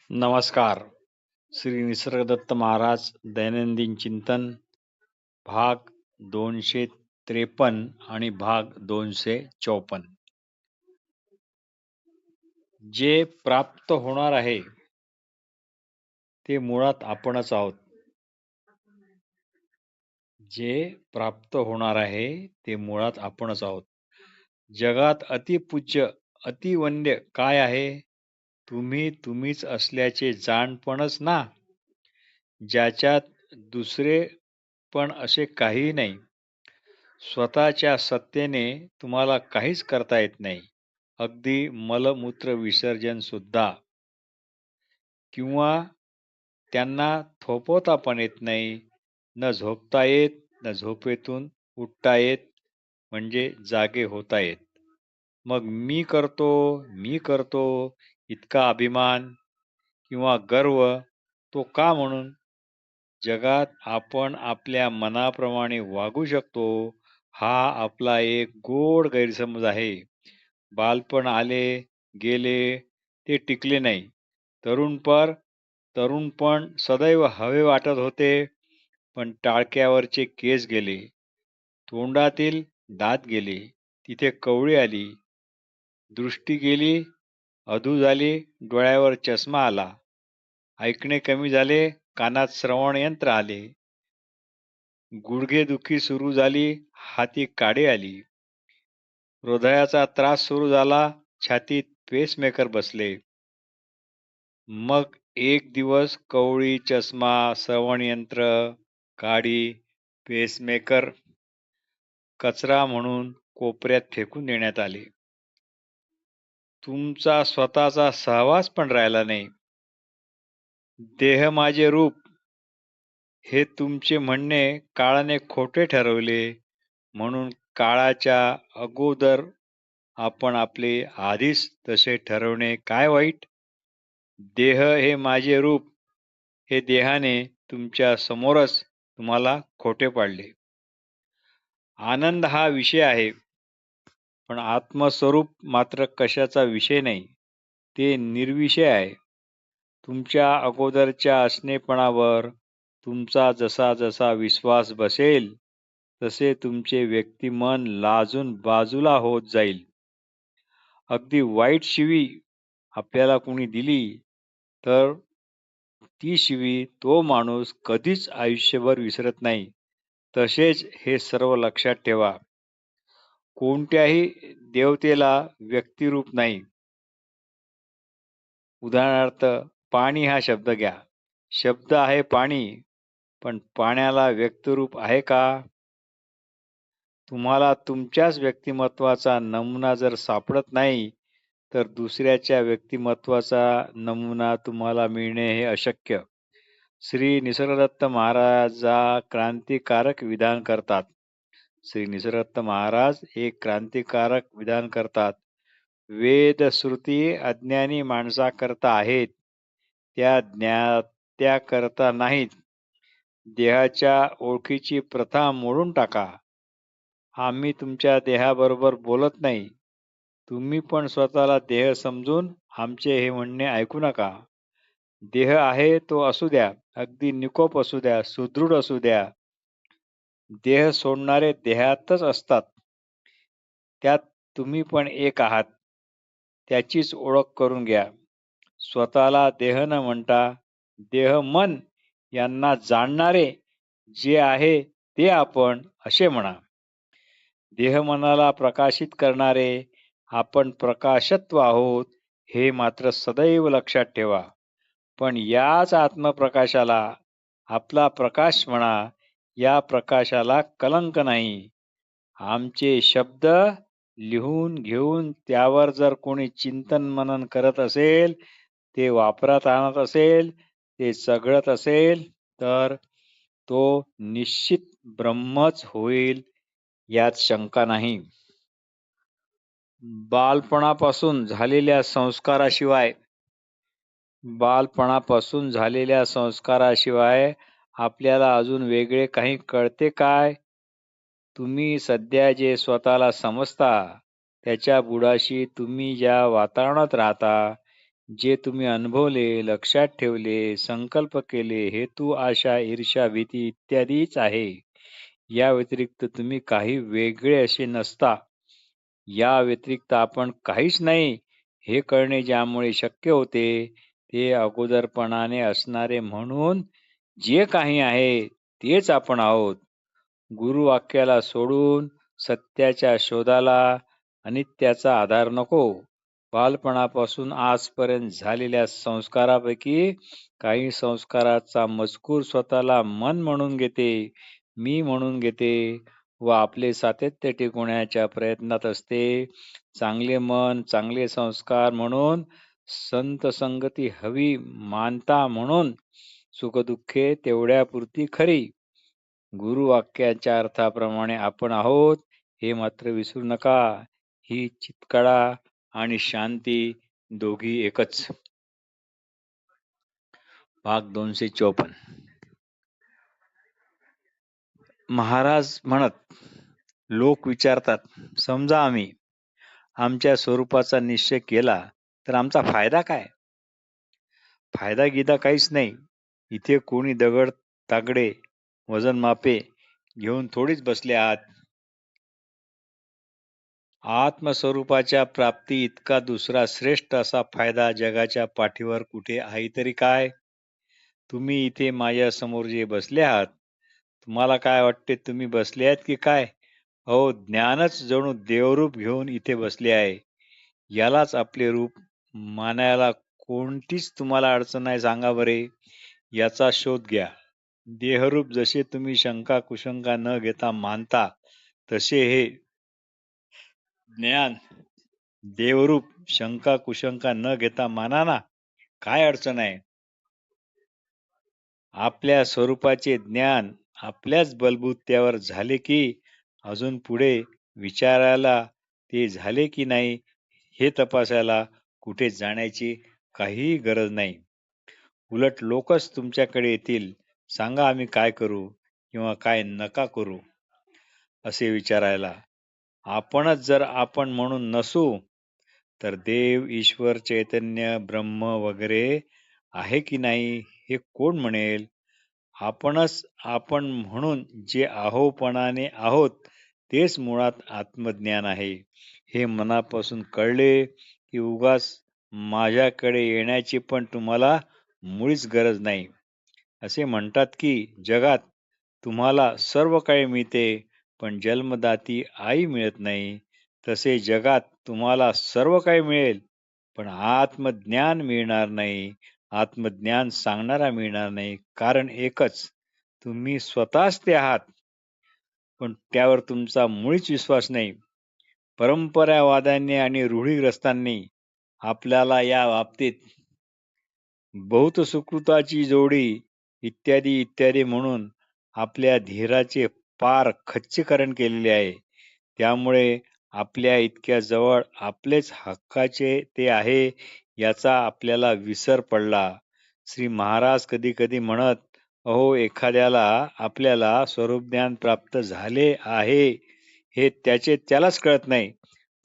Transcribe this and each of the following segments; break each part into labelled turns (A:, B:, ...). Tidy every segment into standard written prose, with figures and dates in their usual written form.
A: नमस्कार. श्री निसर्गदत्त महाराज दैनंदिन चिंतन भाग 253 आणि भाग 254. जे प्राप्त होणार आहे ते मुळात आपणच आहोत. जे प्राप्त होणार आहे ते मुळात आपणच आहोत. जगात अतिपूज्य अतिवंद्य काय आहे? तुम्हीच असल्याचे जाणपणच ना. ज्याच्यात दुसरे पण असे काही नाही. स्वतःच्या सत्तेने तुम्हाला काहीच करता येत नाही, अगदी मलमूत्र विसर्जन सुद्धा. किंवा त्यांना थोपवता पण येत नाही. न झोपता येत, न झोपेतून उठता येत, म्हणजे जागे होता येत. मग मी करतो इतका अभिमान किंवा गर्व तो का म्हणून? जगात आपण आपल्या मनाप्रमाणे वागू शकतो हा आपला एक गोड गैरसमज आहे. बालपण आले गेले ते टिकले नाही. तरुणपण सदैव हवे वाटत होते, पण टाळक्यावरचे केस गेले, तोंडातील दात गेले, तिथे कवळी आली, दृष्टी गेली, अधू झाली, डोळ्यावर चष्मा आला, ऐकणे कमी झाले, कानात श्रवण यंत्र आले, गुडघेदुखी सुरू झाली, हाती काडी आली, हृदयाचा त्रास सुरू झाला, छातीत पेसमेकर बसले. मग एक दिवस कवळी, चष्मा, श्रवणयंत्र, काडी, पेसमेकर कचरा म्हणून कोपऱ्यात फेकून देण्यात आले. तुमचा स्वतःचा सहवास पण राहिला नाही. देह माझे रूप हे तुमचे म्हणणे काळाने खोटे ठरवले, म्हणून काळाच्या अगोदर आपण आपले आधीच तसे ठरवणे काय वाईट? देह हे माझे रूप हे देहाने तुमच्या समोरच तुम्हाला खोटे पाडले. आनंद हा विषय आहे, पण आत्मस्वरूप मात्र कशाचा विषय नाही, ते निर्विषय आहे. तुमच्या अगोदरच्या असणेपणावर तुमचा जसा जसा विश्वास बसेल तसे तुमचे व्यक्तिमन लाजून बाजूला होत जाईल. अगदी वाईट शिवी आपल्याला कुणी दिली तर ती शिवी तो माणूस कधीच आयुष्यभर विसरत नाही. तसेच हे सर्व लक्षात ठेवा, कोणत्याही देवतेला व्यक्तिरूप नाही. उदाहरणार्थ पाणी हा शब्द घ्या. शब्द आहे पाणी, पण पाण्याला व्यक्तिरूप आहे का? तुम्हाला तुमच्याच व्यक्तिमत्वाचा नमुना जर सापडत नाही, तर दुसऱ्याच्या व्यक्तिमत्वाचा नमुना तुम्हाला मिळणे हे अशक्य. श्री निसर्गदत्त महाराज क्रांतिकारक विधान करतात. श्री निसर्गदत्त महाराज एक क्रांतिकारक विधान करतात. वेद श्रुती अज्ञानी माणसाकरता आहेत, त्या ज्ञात्याकरता नाहीत. देहाच्या ओळखीची प्रथा मोडून टाका. आम्ही तुमच्या देहाबरोबर बोलत नाही. तुम्ही पण स्वतःला देह समजून आमचे हे म्हणणे ऐकू नका. देह आहे तो असू द्या, अगदी निकोप असू द्या, सुदृढ असू द्या. देह सोडणारे देहातच असतात. त्यात तुम्ही पण एक आहात. त्याचीच ओळख करून घ्या. स्वतःला देह न म्हणता देह मन यांना जाणणारे जे आहे ते आपण असे म्हणा. देह मनाला प्रकाशित करणारे आपण प्रकाशत्व आहोत हे मात्र सदैव लक्षात ठेवा. पण याच आत्मप्रकाशाला आपला प्रकाश म्हणा. या प्रकाशाला कलंक नाही. आमचे शब्द लिहून घेऊन त्यावर जर कोणी चिंतन मनन करत असेल, ते वापरात आणत असेल, ते चघळत असेल, तर तो निश्चित ब्रह्मच होईल, यात शंका नाही. बालपणापासून झालेल्या संस्काराशिवाय आपल्याला अजून वेगळे काही कळते काय? तुम्ही सध्या जे स्वतःला समजता त्याच्या बुडाशी तुम्ही ज्या वातावरणात राहता, जे तुम्ही अनुभवले, लक्षात ठेवले, संकल्प केले, हेतू, आशा, ईर्ष्या, भीती इत्यादीच आहे. या व्यतिरिक्त तुम्ही काही वेगळे असे नसता. या व्यतिरिक्त आपण काहीच नाही, हे कळणे ज्यामुळे शक्य होते, ते अगोदरपणाने असणारे म्हणून जे काही आहे तेच आपण आहोत. गुरुवाक्याला सोडून सत्याच्या शोधाला अनित्याचा आधार नको. बालपणापासून आजपर्यंत झालेल्या संस्कारापैकी काही संस्काराचा मजकूर स्वतःला मन म्हणून घेते, मी म्हणून घेते व आपले सातत्य टिकवण्याच्या प्रयत्नात असते. चांगले मन, चांगले संस्कार म्हणून संत संगती हवी मानता म्हणून सुखदुःखे तेवढ्यापुरती खरी. गुरुवाक्याच्या अर्थाप्रमाणे आपण आहोत हे मात्र विसरू नका. ही चितकळा आणि शांती दोघी एकच. भाग 254. महाराज म्हणत, लोक विचारतात, समजा आम्ही आमच्या स्वरूपाचा निश्चय केला तर आमचा फायदा काय? फायदा गिदा काहीच नाही. इथे कोणी दगड तागडे वजन मापे घेऊन थोडीच बसले आहात. आत्मस्वरूपाच्या प्राप्ती इतका दुसरा श्रेष्ठ असा फायदा जगाच्या पाठीवर कुठे आहे तरी काय? तुम्ही इथे माझ्यासमोर जे बसले आहात, तुम्हाला काय वाटते तुम्ही बसले आहेत की काय? अहो, ज्ञानच जणू देवरूप घेऊन इथे बसले आहे. यालाच आपले रूप मानायला कोणतीच तुम्हाला अडचण आहे सांगा बरे. याचा शोध घ्या. देहरूप जसे तुम्ही शंका कुशंका न घेता मानता, तसे हे ज्ञान देवरूप शंका कुशंका न घेता माना ना. काय अडचण आहे? आपल्या स्वरूपाचे ज्ञान आपल्याच बलबुत्यावर झाले की अजून पुढे विचारायला ते झाले की नाही हे तपासायला कुठे जाण्याची काहीही गरज नाही. उलट लोकच तुमच्याकडे येतील, सांगा आम्ही काय करू किंवा काय नका करू असे विचारायला. आपणच जर आपण म्हणून नसू तर देव, ईश्वर, चैतन्य, ब्रह्म वगैरे आहे की नाही हे कोण म्हणेल? आपणच आपण म्हणून जे अहोपणाने आहोत तेच मुळात आत्मज्ञान आहे. हे मनापासून कळले की उगाच माझ्याकडे येण्याची पण तुम्हाला मुळीच गरज नाही. असे म्हणतात की जगात तुम्हाला सर्व काही मिळते पण जन्मदाती आई मिळत नाही. तसे जगात तुम्हाला सर्व काही मिळेल पण आत्मज्ञान मिळणार नाही. आत्मज्ञान सांगणारा मिळणार नाही. कारण एकच, तुम्ही स्वतःच ते आहात, पण त्यावर तुमचा मुळीच विश्वास नाही. परंपरावाद्यांनी आणि रूढीग्रस्तांनी आपल्याला या बाबतीत बहुत सुकृताची जोडी इत्यादी इत्यादी म्हणून आपल्या धीराचे पार खच्चीकरण केलेले आहे. त्यामुळे आपल्या इतक्या जवळ आपलेच हक्काचे ते आहे याचा आपल्याला विसर पडला. श्री महाराज कधी कधी म्हणत, अहो, एखाद्याला आपल्याला स्वरूपज्ञान प्राप्त झाले आहे हे त्याचे त्यालाच कळत नाही.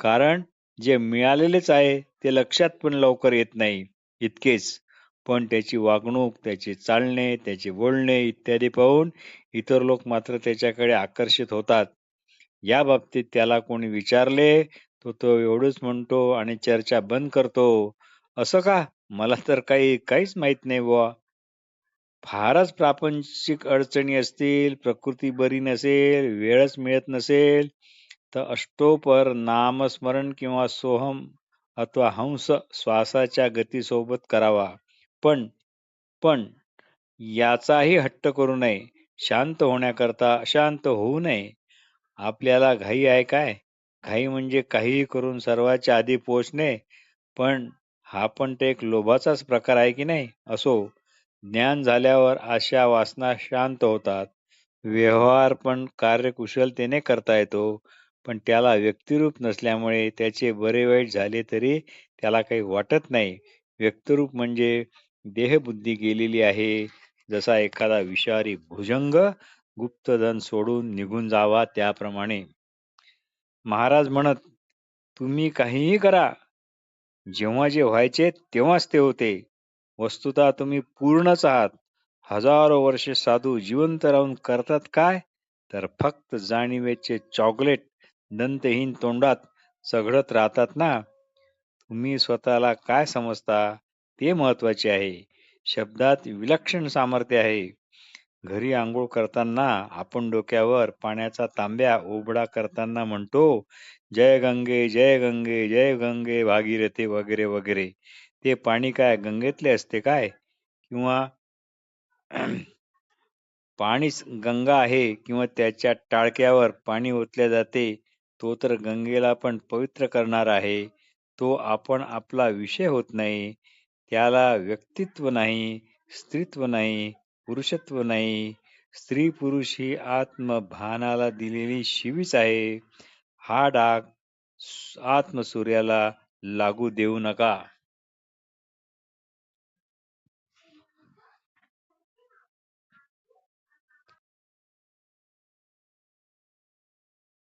A: कारण जे मिळालेलेच आहे ते लक्षात पण लवकर येत नाही. इतकेच, पण त्याची वागणूक, त्याचे चालणे, त्याचे बोलणे इत्यादी पाहून इतर लोक मात्र त्याच्याकडे आकर्षित होतात. या बाबतीत त्याला कोणी विचारले तो तो एवढंच म्हणतो आणि चर्चा बंद करतो. असं का? मला तर काहीच माहित नाही बुवा. फारच प्रापंचिक अडचणी असतील, प्रकृती बरी नसेल, वेळच मिळत नसेल, तर अष्टोपर नामस्मरण किंवा सोहम अथवा हंस श्वासाच्या गतीसोबत करावा. पण पण याचाही हट्ट करू नये. शांत होण्याकरता अशांत होऊ नये. आपल्याला घाई आहे काय? घाई म्हणजे काहीही करून सर्वांच्या आधी पोहोचणे. पण हा पण तर एक लोभाचाच प्रकार आहे की नाही? असो, ज्ञान झाल्यावर अशा वासना शांत होतात. व्यवहार पण कार्यकुशलतेने करता येतो. पण त्याला व्यक्तिरूप नसल्यामुळे त्याचे बरे वाईट झाले तरी त्याला काही वाटत नाही. व्यक्तिरूप म्हणजे देहबुद्धी गेलेली आहे. जसा एखादा विषारी भुजंग गुप्तधन सोडून निघून जावा त्याप्रमाणे. महाराज म्हणत, तुम्ही काहीही करा जेव्हा जे व्हायचे तेव्हाच ते होते. वस्तुतः तुम्ही पूर्णच आहात. हजारो वर्षे साधू जिवंत राहून करतात काय? तर फक्त जाणीवेचे चॉकलेट दंतहीन तोंडात चघळत राहतात ना. तुम्ही स्वतःला काय समजता ते महत्वाचे आहे. शब्दात विलक्षण सामर्थ्य आहे. घरी अंघोळ करताना आपण डोक्यावर पाण्याचा तांब्या उबडा करताना म्हणतो, जय गंगे जय गंगे जय गंगे भागीरथी वगैरे वगैरे. ते पाणी काय गंगेतले असते काय? किंवा पाणीच गंगा आहे किंवा त्याच्या टाळक्यावर पाणी ओतले जाते, तो तर गंगेला पण पवित्र करणार आहे. तो आपण आपला विषय होत नाही. त्याला व्यक्तित्व नाही, स्त्रीत्व नाही, पुरुषत्व नाही. स्त्री पुरुष ही आत्मभानाला दिलेली शिवीच आहे. हा डाग आत्मसूर्याला लागू देऊ नका.